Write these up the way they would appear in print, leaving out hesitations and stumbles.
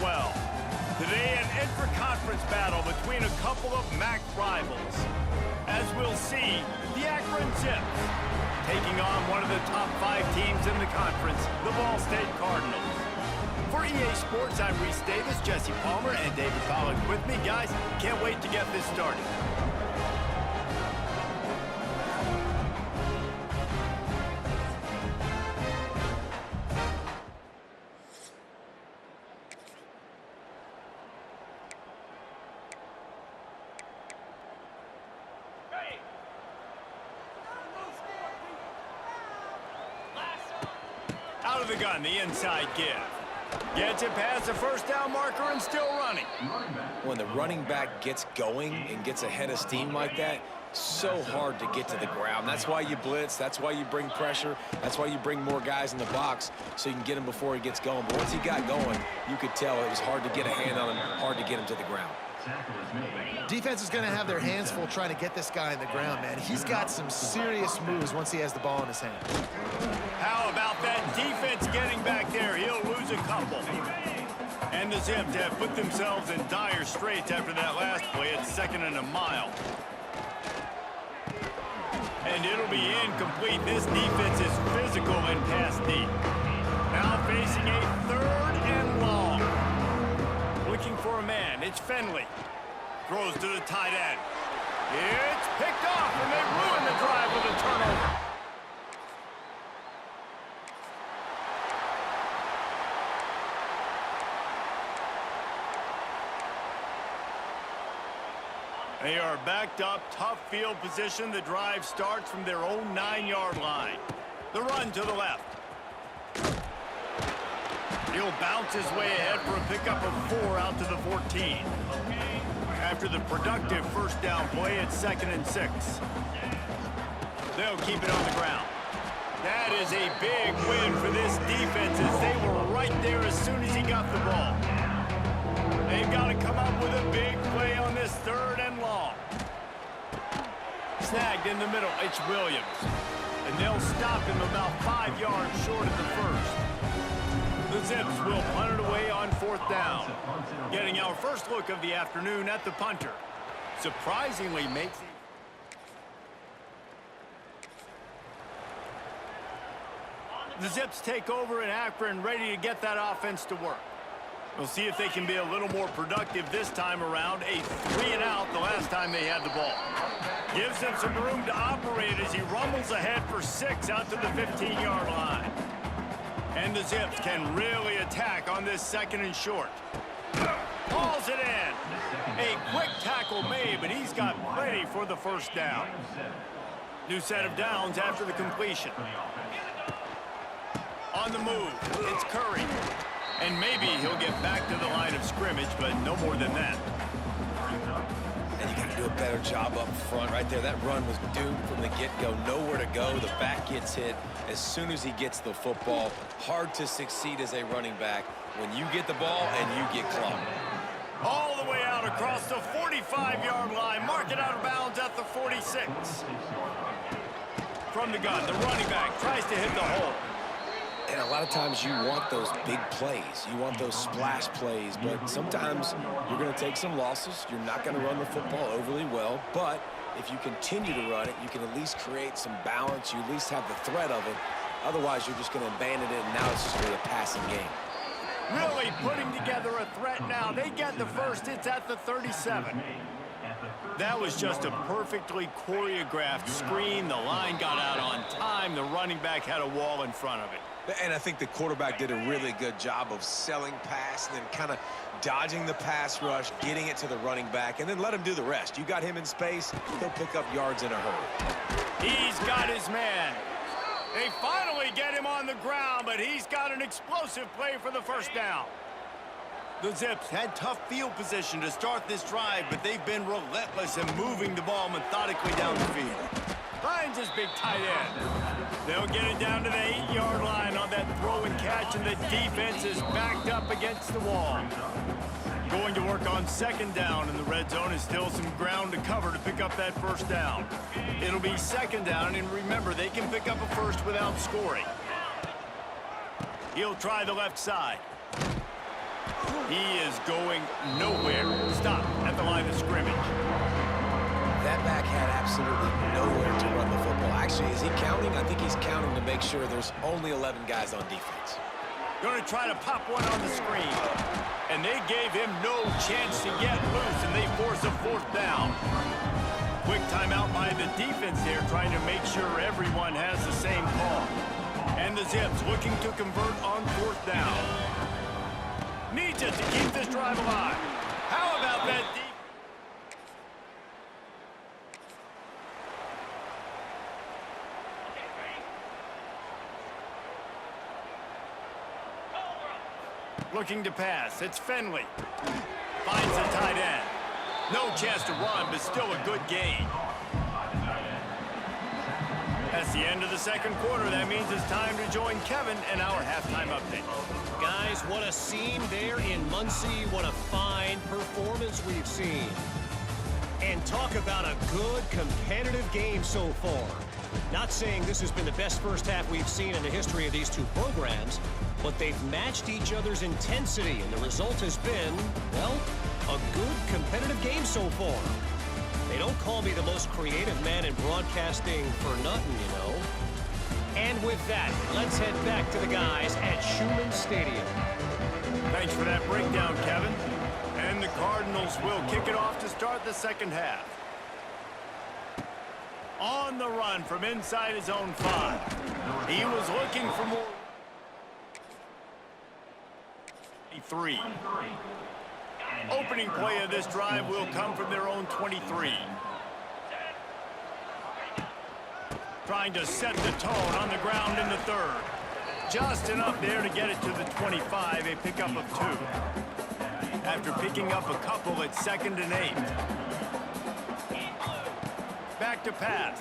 well. Today, an intra-conference battle between a couple of MAC rivals. As we'll see, the Akron Zips taking on one of the top 5 teams in the conference, the Ball State Cardinals. For EA Sports, I'm Reese Davis, Jesse Palmer, and David Pollack with me. Guys, can't wait to get this started. Out of the gun, the inside give. Gets it past the first down marker and still running. When the running back gets going and gets ahead of steam like that, so hard to get to the ground. That's why you blitz. That's why you bring pressure. That's why you bring more guys in the box so you can get him before he gets going. But once he got going, you could tell it was hard to get a hand on him, hard to get him to the ground. Defense is going to have their hands full trying to get this guy in the ground, man. He's got some serious moves once he has the ball in his hand. How about that defense getting back there? He'll lose a couple. And the Zips have put themselves in dire straits after that last play. It's 2nd and a mile. And it'll be incomplete. This defense is physical and pass deep. Now facing a 3rd and long. Looking for a man. It's Finley. Throws to the tight end. It's picked off, and they ruin the drive with a turnover. They are backed up, tough field position. The drive starts from their own 9-yard line. The run to the left. He'll bounce his way ahead for a pickup of 4 out to the 14. After the productive first down play, it's 2nd and 6. They'll keep it on the ground. That is a big win for this defense as they were right there as soon as he got the ball. They've got to come up with a big play on this 3rd and long. Snagged in the middle, it's Williams. And they'll stop him about 5 yards short of the first. The Zips will punt it away on 4th down. Getting our first look of the afternoon at the punter. Surprisingly makes it. The Zips take over in Akron, ready to get that offense to work. We'll see if they can be a little more productive this time around. A 3 and out the last time they had the ball. Gives them some room to operate as he rumbles ahead for 6 out to the 15-yard line. And the Zips can really attack on this 2nd and short. Hauls it in. A quick tackle made, but he's got plenty for the first down. New set of downs after the completion. On the move, it's Curry. And maybe he'll get back to the line of scrimmage, but no more than that. And you got to do a better job up front right there. That run was doomed from the get-go. Nowhere to go. The back gets hit as soon as he gets the football. Hard to succeed as a running back when you get the ball and you get clogged. All the way out across the 45-yard line. Mark it out of bounds at the 46. From the gun, the running back tries to hit the hole. And a lot of times you want those big plays. You want those splash plays. But sometimes you're going to take some losses. You're not going to run the football overly well. But if you continue to run it, you can at least create some balance. You at least have the threat of it. Otherwise, you're just going to abandon it, and now it's just really a passing game. Really putting together a threat now. They get the first. It's at the 37. That was just a perfectly choreographed screen. The line got out on time. The running back had a wall in front of it. And I think the quarterback did a really good job of selling pass and then kind of dodging the pass rush, getting it to the running back, and then let him do the rest. You got him in space, he'll pick up yards in a hurry. He's got his man. They finally get him on the ground, but he's got an explosive play for the first down. The Zips had tough field position to start this drive, but they've been relentless in moving the ball methodically down the field. Finds his big tight end. They'll get it down to the 8-yard line on that throw and catch, and the defense is backed up against the wall. Going to work on 2nd down in the red zone is still some ground to cover to pick up that first down. It'll be 2nd down, and remember, they can pick up a first without scoring. He'll try the left side. He is going nowhere. Stop at the line of scrimmage. That back had absolutely nowhere to run the football. Actually, is he counting? I think he's counting to make sure there's only 11 guys on defense. Going to try to pop one on the screen. And they gave him no chance to get loose, and they force a 4th down. Quick timeout by the defense here, trying to make sure everyone has the same call. And the Zips looking to convert on 4th down. Needs it to keep this drive alive. How about that defense? Looking to pass. It's Finley. Finds the tight end. No chance to run, but still a good gain. That's the end of the second quarter. That means it's time to join Kevin in our halftime update. Guys, what a scene there in Muncie. What a fine performance we've seen. And talk about a good competitive game so far. Not saying this has been the best first half we've seen in the history of these two programs, but they've matched each other's intensity, and the result has been, well, a good competitive game so far. They don't call me the most creative man in broadcasting for nothing, you know. And with that, let's head back to the guys at Schumann Stadium. Thanks for that breakdown, Kevin. And the Cardinals will kick it off to start the second half. On the run from inside his own 5. He was looking for more. 3. Opening play of this drive will come from their own 23. Trying to set the tone on the ground in the 3rd. Just enough there to get it to the 25, a pickup of 2. After picking up a couple at 2nd and 8. Back to pass.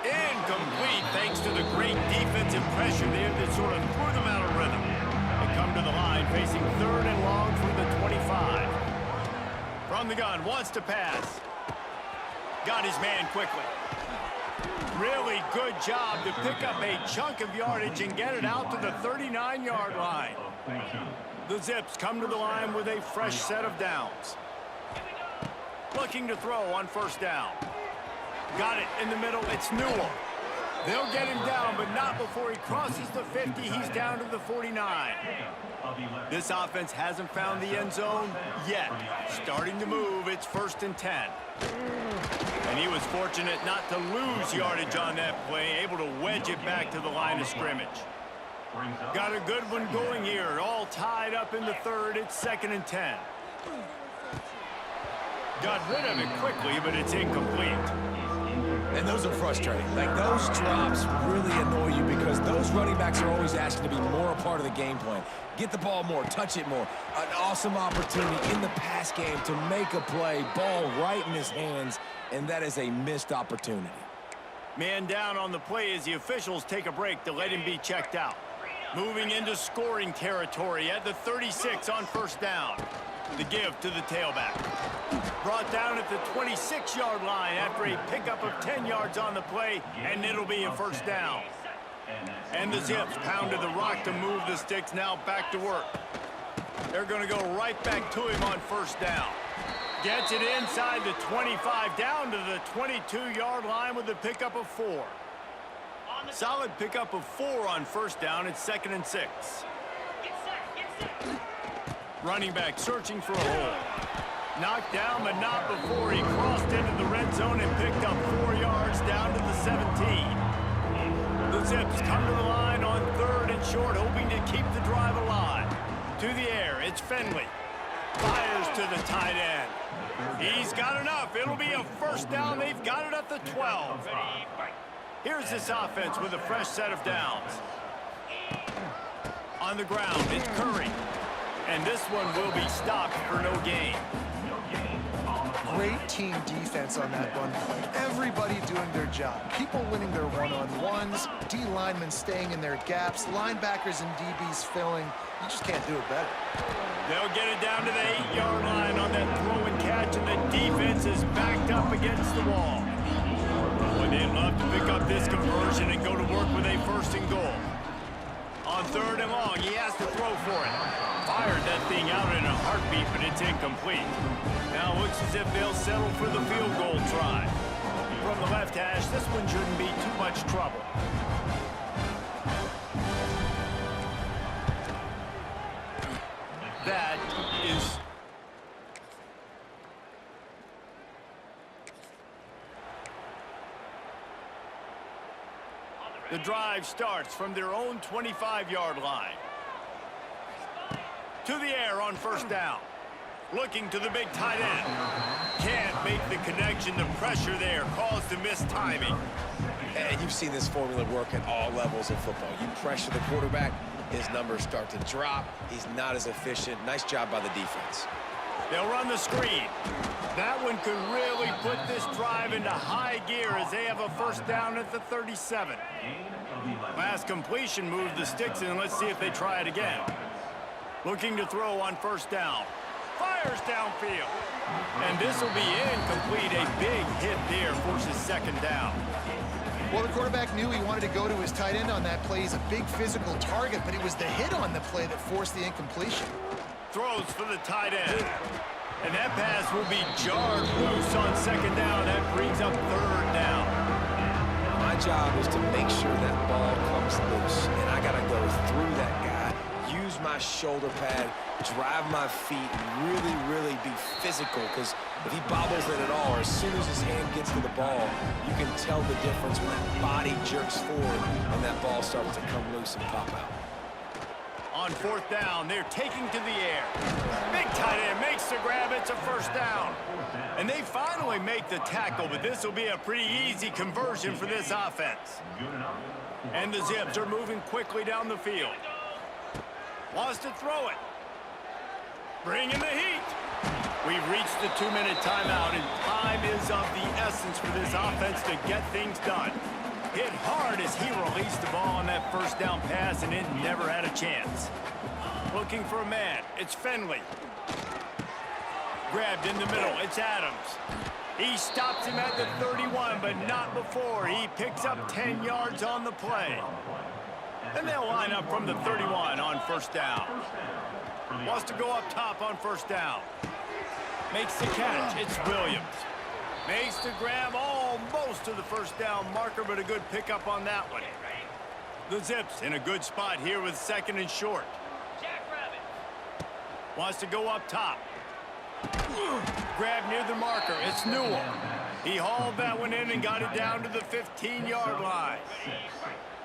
Incomplete thanks to the great defensive pressure there that sort of threw them out of rhythm. They come to the line facing 3rd and long from the 25. From the gun, wants to pass. Got his man quickly. Really good job to pick up a chunk of yardage and get it out to the 39-yard line. The Zips come to the line with a fresh set of downs. Looking to throw on 1st down. Got it in the middle. It's Newell. They'll get him down, but not before he crosses the 50. He's down to the 49. This offense hasn't found the end zone yet. Starting to move. It's 1st and 10. And he was fortunate not to lose yardage on that play, able to wedge it back to the line of scrimmage. Got a good one going here. All tied up in the 3rd. It's 2nd and 10. Got rid of it quickly, but it's incomplete. And those are frustrating. Like, those drops really annoy you because those running backs are always asking to be more a part of the game plan. Get the ball more, touch it more. An awesome opportunity in the pass game to make a play, ball right in his hands, and that is a missed opportunity. Man down on the play as the officials take a break to let him be checked out. Moving into scoring territory at the 36 on 1st down. The give to the tailback. Brought down at the 26-yard line after a pickup of 10 yards on the play, and it'll be a 1st down. And the Zips pounded the rock to move the sticks, now back to work. They're going to go right back to him on 1st down. Gets it inside the 25, down to the 22-yard line with a pickup of 4. Solid pickup of 4 on 1st down. It's 2nd and 6. Running back searching for a hole. Knocked down, but not before he crossed into the red zone and picked up 4 yards down to the 17. The Zips come to the line on 3rd and short, hoping to keep the drive alive. To the air, it's Finley. Fires to the tight end. He's got enough. It'll be a 1st down. They've got it at the 12. Here's this offense with a fresh set of downs. On the ground, it's Curry. And this one will be stopped for no gain. Great team defense on that run play. Everybody doing their job. People winning their one-on-ones, D linemen staying in their gaps, linebackers and DBs filling. You just can't do it better. They'll get it down to the 8-yard line on that throw and catch, and the defense is backed up against the wall. Boy, they'd love to pick up this conversion and go to work with a 1st and goal. On 3rd and long, he has to throw beat, but it's incomplete. Now it looks as if they'll settle for the field goal try. From the left hash, this one shouldn't be too much trouble. That is... The drive starts from their own 25-yard line. To the air on first down. Looking to the big tight end. Can't make the connection. The pressure there caused the missed timing. And you've seen this formula work at all levels of football. You pressure the quarterback, his numbers start to drop. He's not as efficient. Nice job by the defense. They'll run the screen. That one could really put this drive into high gear as they have a first down at the 37. Last completion moved the sticks in. Let's see if they try it again. Looking to throw on first down. Fires downfield. And this will be incomplete. A big hit there forces second down. Well, the quarterback knew he wanted to go to his tight end on that play. He's a big physical target, but it was the hit on the play that forced the incompletion. Throws for the tight end. And that pass will be jarred loose on second down. That brings up third down. My job is to make sure that ball comes loose, and I got to go through that guy, use my shoulder pad, drive my feet, and really be physical, because if he bobbles it at all, or as soon as his hand gets to the ball, you can tell the difference when that body jerks forward and that ball starts to come loose and pop out. On fourth down, they're taking to the air. Big tight end makes the grab. It's a first down. And they finally make the tackle, but this will be a pretty easy conversion for this offense. And the Zips are moving quickly down the field. Wants to throw it. Bringing the heat. We've reached the 2-minute timeout, and time is of the essence for this offense to get things done. Hit hard as he released the ball on that first down pass, and it never had a chance. Looking for a man. It's Finley. Grabbed in the middle. It's Adams. He stops him at the 31, but not before. He picks up 10 yards on the play. And they'll line up from the 31 on first down. Wants to go up top on first down. Makes the catch. It's Williams. Makes the grab almost to the first down marker, but a good pickup on that one. The Zips in a good spot here with second and short. Wants to go up top. Grab near the marker. It's Newell. He hauled that one in and got it down to the 15-yard line.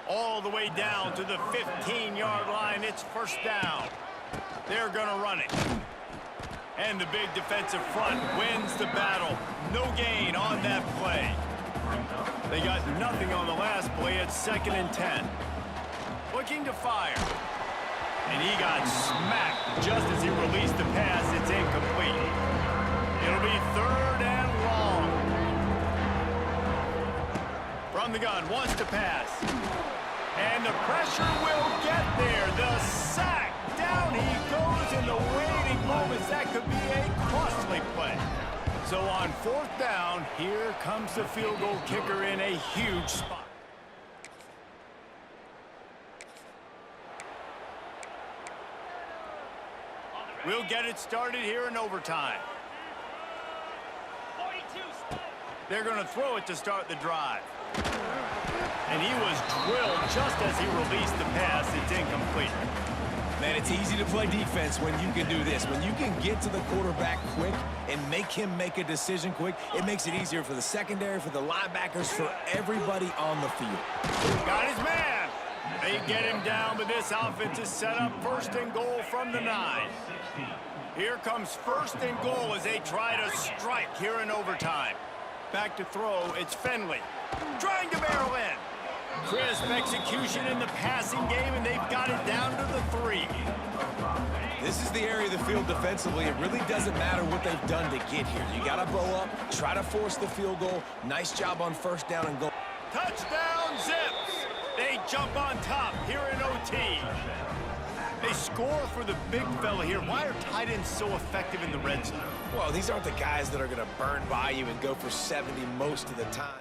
All the way down to the 15-yard line. It's first down. They're going to run it. And the big defensive front wins the battle. No gain on that play. They got nothing on the last play. It's second and 10. Looking to fire. And he got smacked just as he released the pass. It's incomplete. It'll be third and long. From the gun, wants to pass. And the pressure will get there. The sack. Down he goes in the waiting moments. That could be a costly play. So on fourth down, here comes the field goal kicker in a huge spot. We'll get it started here in overtime. They're going to throw it to start the drive. And he was drilled just as he released the pass. It's incomplete. Man, it's easy to play defense when you can do this. When you can get to the quarterback quick and make him make a decision quick, it makes it easier for the secondary, for the linebackers, for everybody on the field. Got his man. They get him down, but this offense is set up first and goal from the 9. Here comes first and goal as they try to strike here in overtime. Back to throw, it's Finley. Trying to barrel in. Crisp execution in the passing game, and they've got it down to the 3. This is the area of the field defensively. It really doesn't matter what they've done to get here. You got to bow up, try to force the field goal. Nice job on first down and goal. Touchdown, Zips! They jump on top here in OT. They score for the big fella here. Why are tight ends so effective in the red zone? Well, these aren't the guys that are going to burn by you and go for 70 most of the time.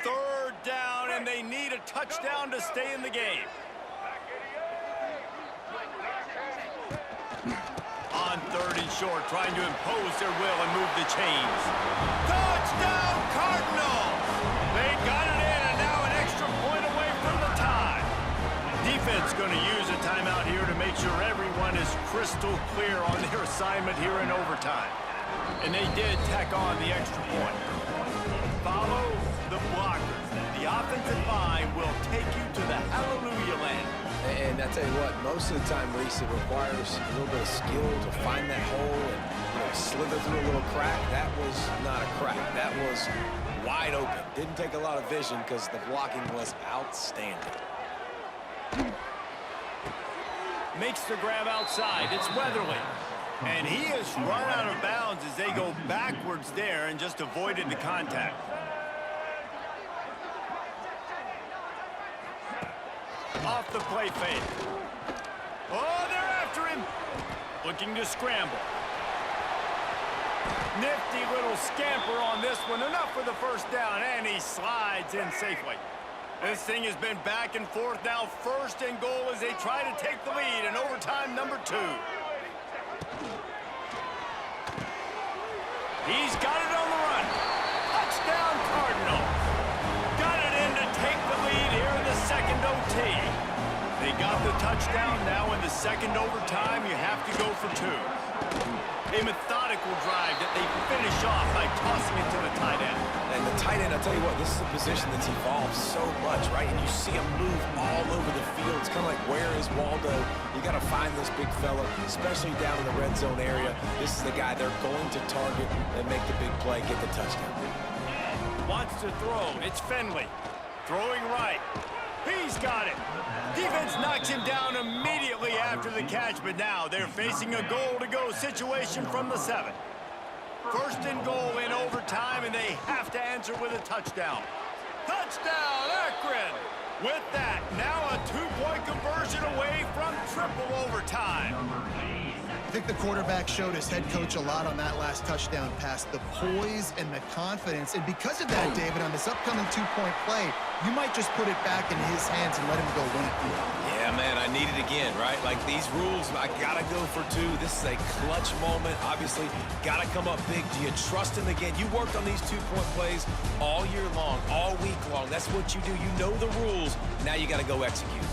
Third down and they need a touchdown to stay in the game. On 3rd and short, trying to impose their will and move the chains. Touchdown, Cardinals! They got it in, and now an extra point away from the tie. Defense going to use a timeout here to make sure everyone is crystal clear on their assignment here in overtime. And they did tack on the extra point. Follow the blockers. The offensive line will take you to the hallelujah land. And I tell you what, most of the time, Reese, it requires a little bit of skill to find that hole and slither through a little crack. That was not a crack. That was wide open. Didn't take a lot of vision because the blocking was outstanding. Makes the grab outside. It's Weatherly. And he has run out of bounds as they go backwards there and just avoided the contact. Off the play fake. Oh, they're after him. Looking to scramble. Nifty little scamper on this one. Enough for the first down, and he slides in safely. This thing has been back and forth now. 1st and goal as they try to take the lead in overtime number 2. He's got it on the run. Touchdown, Cardinals. Got it in to take the lead here in the 2nd OT. They got the touchdown. Now in the 2nd overtime, you have to go for 2. A methodical drive that they finish off by tossing it to the tight end. And the tight end, I'll tell you what, this is a position that's evolved so much, right? And you see him move all over the field. It's kind of like, where is Waldo? You got to find this big fella, especially down in the red zone area. This is the guy they're going to target and make the big play, get the touchdown. Wants to throw. It's Finley. Throwing right. He's got it. Defense knocks him down immediately after the catch, but now they're facing a goal-to-go situation from the 7. 1st and goal in overtime, and they have to answer with a touchdown. Touchdown, Akron! With that, now a 2-point conversion away from triple overtime. I think the quarterback showed his head coach a lot on that last touchdown pass, the poise and the confidence. And because of that, David, on this upcoming 2-point play, you might just put it back in his hands and let him go win it. Yeah, man, I need it again, right? Like these rules, I got to go for 2. This is a clutch moment. Obviously, got to come up big. Do you trust him again? You worked on these 2-point plays all year long, all week long. That's what you do. You know the rules. Now you got to go execute.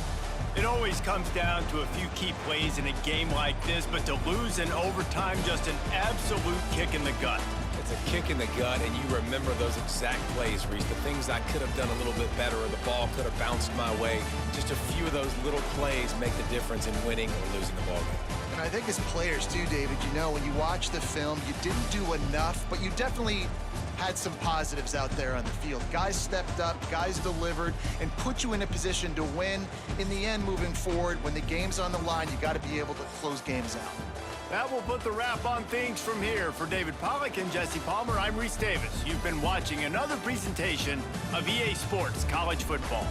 It always comes down to a few key plays in a game like this, but to lose in overtime, just an absolute kick in the gut. It's a kick in the gut, and you remember those exact plays, Reese. The things I could have done a little bit better, or the ball could have bounced my way. Just a few of those little plays make the difference in winning or losing the ball game. And I think as players too, David, you know, when you watch the film, you didn't do enough, but you definitely had some positives out there on the field. Guys stepped up, guys delivered, and put you in a position to win. In the end, moving forward, when the game's on the line, you got to be able to close games out. That will put the wrap on things from here. For David Pollack and Jesse Palmer, I'm Reese Davis. You've been watching another presentation of EA Sports College Football.